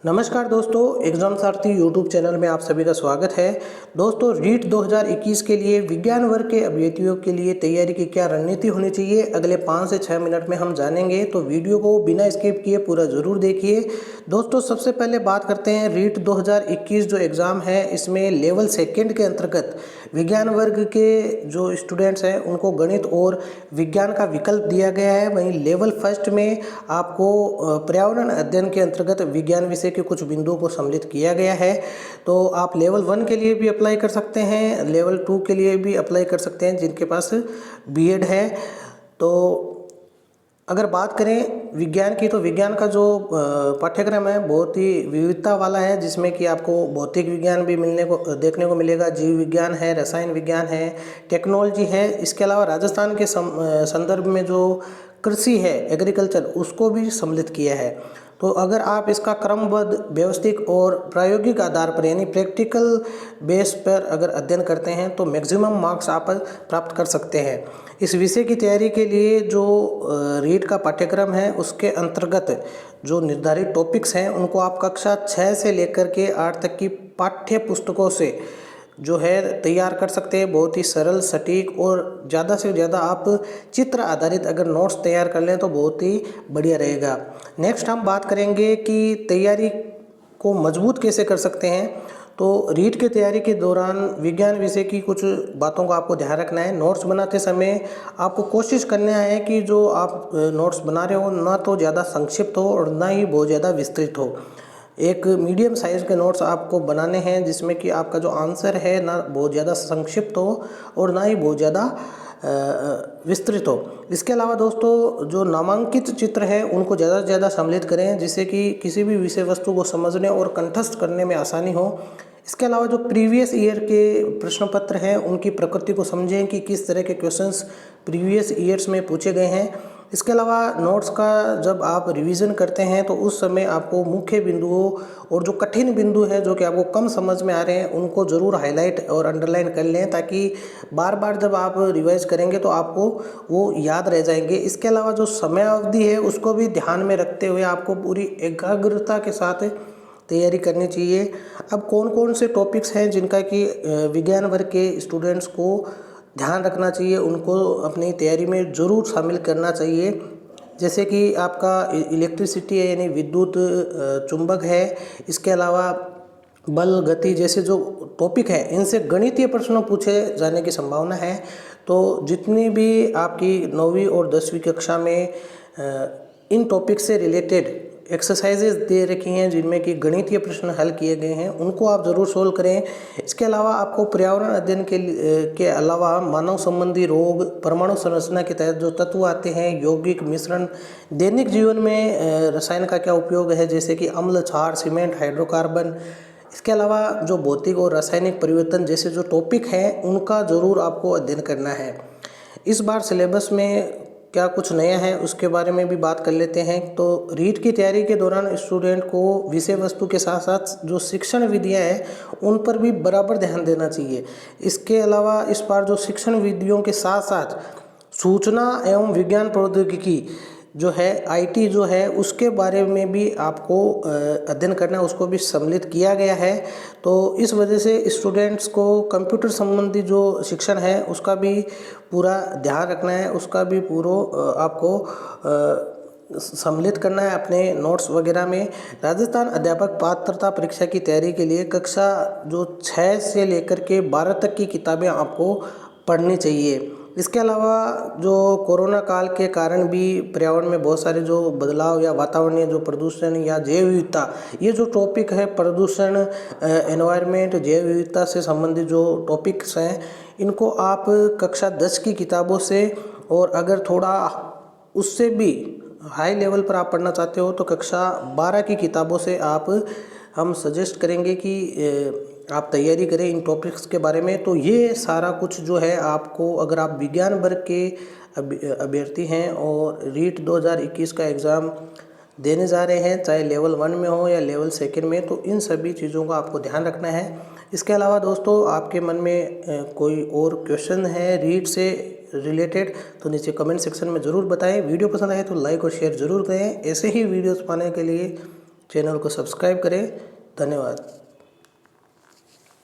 नमस्कार दोस्तों, एग्जाम सारथी YouTube channel में आप सभी का स्वागत है। दोस्तों, रीट 2021 के लिए विज्ञान वर्ग के अभ्यर्थियों के लिए तैयारी की क्या रणनीति होनी चाहिए, अगले 5 से 6 मिनट में हम जानेंगे। तो वीडियो को बिना स्किप किए पूरा ज़रूर देखिए। दोस्तों, सबसे पहले बात करते हैं रीट 2021 जो एग्ज़ाम है, इसमें लेवल सेकेंड के अंतर्गत विज्ञान वर्ग के जो स्टूडेंट्स हैं उनको गणित और विज्ञान का विकल्प दिया गया है। वहीं लेवल फर्स्ट में आपको पर्यावरण अध्ययन के अंतर्गत विज्ञान विषय के कुछ बिंदुओं को सम्मिलित किया गया है। तो आप लेवल 1 के लिए भी अप्लाई कर सकते हैं, लेवल 2 के लिए भी अप्लाई कर सकते हैं जिनके पास बीएड है। तो अगर बात करें विज्ञान की, तो विज्ञान का जो पाठ्यक्रम है बहुत ही विविधता वाला है, जिसमें कि आपको भौतिक विज्ञान भी देखने को मिलेगा, जीव विज्ञान है, रसायन विज्ञान है, टेक्नोलॉजी है। इसके अलावा राजस्थान के संदर्भ में जो कृषि है, एग्रीकल्चर, उसको भी सम्मिलित किया है। तो अगर आप इसका क्रमबद्ध, व्यवस्थित और प्रायोगिक आधार पर यानी प्रैक्टिकल बेस पर अगर अध्ययन करते हैं तो मैक्सिमम मार्क्स आप प्राप्त कर सकते हैं। इस विषय की तैयारी के लिए जो रीट का पाठ्यक्रम है उसके अंतर्गत जो निर्धारित टॉपिक्स हैं उनको आप कक्षा 6 से लेकर के 8 तक की पाठ्य पुस्तकों से जो है तैयार कर सकते हैं। बहुत ही सरल, सटीक और ज़्यादा से ज़्यादा आप चित्र आधारित अगर नोट्स तैयार कर लें तो बहुत ही बढ़िया रहेगा। नेक्स्ट हम बात करेंगे कि तैयारी को मजबूत कैसे कर सकते हैं। तो रीट की तैयारी के दौरान विज्ञान विषय की कुछ बातों को आपको ध्यान रखना है। नोट्स बनाते समय आपको कोशिश करना है कि जो आप नोट्स बना रहे हो ना तो ज़्यादा संक्षिप्त हो और ना ही बहुत ज़्यादा विस्तृत हो। एक मीडियम साइज़ के नोट्स आपको बनाने हैं जिसमें कि आपका जो आंसर है ना बहुत ज़्यादा संक्षिप्त हो और ना ही बहुत ज़्यादा विस्तृत हो। इसके अलावा दोस्तों, जो नामांकित चित्र है उनको ज़्यादा से ज़्यादा सम्मिलित करें जिससे कि किसी भी विषय वस्तु को समझने और कंठस्थ करने में आसानी हो। इसके अलावा जो प्रीवियस ईयर के प्रश्न पत्र हैं उनकी प्रकृति को समझें कि किस तरह के क्वेश्चंस प्रीवियस ईयर्स में पूछे गए हैं। इसके अलावा नोट्स का जब आप रिवीजन करते हैं तो उस समय आपको मुख्य बिंदुओं और जो कठिन बिंदु हैं जो कि आपको कम समझ में आ रहे हैं उनको ज़रूर हाईलाइट और अंडरलाइन कर लें, ताकि बार बार जब आप रिवाइज करेंगे तो आपको वो याद रह जाएंगे। इसके अलावा जो समय अवधि है उसको भी ध्यान में रखते हुए आपको पूरी एकाग्रता के साथ तैयारी करनी चाहिए। अब कौन कौन से टॉपिक्स हैं जिनका कि विज्ञान वर्ग के स्टूडेंट्स को ध्यान रखना चाहिए, उनको अपनी तैयारी में ज़रूर शामिल करना चाहिए। जैसे कि आपका इलेक्ट्रिसिटी है यानी विद्युत, चुंबक है। इसके अलावा बल, गति जैसे जो टॉपिक है इनसे गणितीय प्रश्न पूछे जाने की संभावना है। तो जितनी भी आपकी 9वीं और 10वीं कक्षा में इन टॉपिक से रिलेटेड एक्सरसाइजेज दे रखी हैं जिनमें कि गणितीय प्रश्न हल किए गए हैं उनको आप ज़रूर सोल्व करें। इसके अलावा आपको पर्यावरण अध्ययन के अलावा मानव संबंधी रोग, परमाणु संरचना के तहत जो तत्व आते हैं, यौगिक मिश्रण, दैनिक जीवन में रसायन का क्या उपयोग है जैसे कि अम्ल, क्षार, सीमेंट, हाइड्रोकार्बन। इसके अलावा जो भौतिक और रासायनिक परिवर्तन जैसे जो टॉपिक हैं उनका ज़रूर आपको अध्ययन करना है। इस बार सिलेबस में क्या कुछ नया है उसके बारे में भी बात कर लेते हैं। तो रीट की तैयारी के दौरान स्टूडेंट को विषय वस्तु के साथ साथ जो शिक्षण विधियां हैं उन पर भी बराबर ध्यान देना चाहिए। इसके अलावा इस बार जो शिक्षण विधियों के साथ साथ सूचना एवं विज्ञान प्रौद्योगिकी जो है, आईटी जो है, उसके बारे में भी आपको अध्ययन करना है, उसको भी सम्मिलित किया गया है। तो इस वजह से स्टूडेंट्स को कंप्यूटर संबंधी जो शिक्षण है उसका भी पूरा ध्यान रखना है, उसका भी पूरा आपको सम्मिलित करना है अपने नोट्स वगैरह में। राजस्थान अध्यापक पात्रता परीक्षा की तैयारी के लिए कक्षा जो 6 से लेकर के 12 तक की किताबें आपको पढ़नी चाहिए। इसके अलावा जो कोरोना काल के कारण भी पर्यावरण में बहुत सारे जो बदलाव या वातावरणीय जो प्रदूषण या जैव विविधता, ये जो टॉपिक है प्रदूषण, एनवायरनमेंट, जैव विविधता से संबंधित जो टॉपिक्स हैं इनको आप कक्षा 10 की किताबों से, और अगर थोड़ा उससे भी हाई लेवल पर आप पढ़ना चाहते हो तो कक्षा 12 की किताबों से हम सजेस्ट करेंगे कि आप तैयारी करें इन टॉपिक्स के बारे में। तो ये सारा कुछ जो है आपको, अगर आप विज्ञान वर्ग के अभ्यर्थी हैं और रीट 2021 का एग्ज़ाम देने जा रहे हैं, चाहे लेवल 1 में हो या लेवल सेकेंड में, तो इन सभी चीज़ों का आपको ध्यान रखना है। इसके अलावा दोस्तों, आपके मन में कोई और क्वेश्चन है रीट से रिलेटेड तो नीचे कमेंट सेक्शन में ज़रूर बताएं। वीडियो पसंद आए तो लाइक और शेयर ज़रूर करें। ऐसे ही वीडियोस पाने के लिए चैनल को सब्सक्राइब करें। धन्यवाद।